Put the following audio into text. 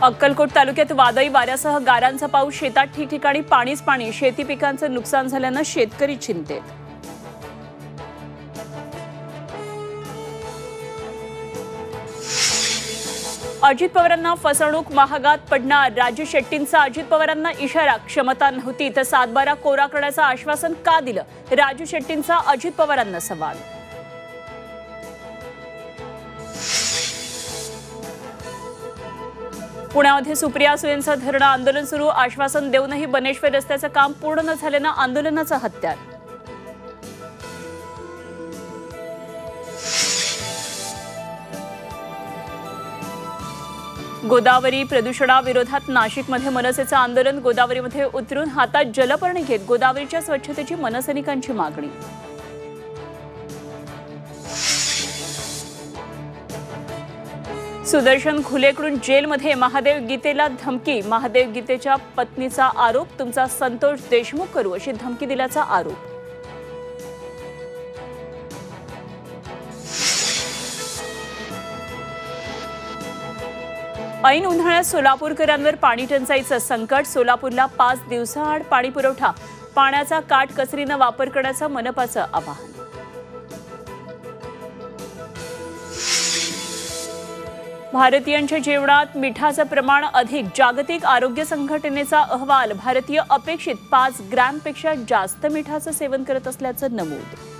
अक्कलकोट तालुक्यात वादळी वाऱ्यासह गारांचा पाऊस, शेतात ठिकठिकाणी पाणीच पाणी, शेती पिकांचं नुकसान झाल्यानं शेतकरी चिंतेत. अजित पवारांना फसवणूक महागात पडणार, राजू शेट्टींचा अजित पवारांना इशारा. क्षमता नव्हती तर सातबारा कोरा करण्याचं आश्वासन का दिलं, राजू शेट्टींचा अजित पवारांना सवाल. पुण्यामध्ये सुप्रिया सुळेंचं धरणं आंदोलन सुरू, आश्वासन देऊनही बनेश्वर रस्त्याचं काम पूर्ण न झाल्यानं आंदोलनाचं हत्यार. गोदावरी प्रदूषणाविरोधात नाशिकमध्ये मनसेचं आंदोलन, गोदावरीमध्ये उतरून हातात जलपर्णी घेत गोदावरीच्या स्वच्छतेची मनसैनिकांची मागणी. सुदर्शन खुलेकडून जेलमध्ये, महादेव गीतेला धमकी, महादेव गीतेच्या पत्नीचा आरोप, तुमचा संतोष देशमुख करू अशी धमकी दिल्याचा आरोप. ऐन उन्हाळ्यात सोलापूरकरांवर पाणी टंचाईचं संकट, सोलापूरला 5 दिवसाआड पाणी पुरवठा, पाण्याचा काटकसरीनं वापर करण्याचं मनपाचं आवाहन. भारतीयांच्या जेवणात मिठाचं प्रमाण अधिक, जागतिक आरोग्य संघटनेचा अहवाल, भारतीय अपेक्षित 5 ग्रॅमपेक्षा जास्त मिठाचं सेवन करत असल्याचं नमूद.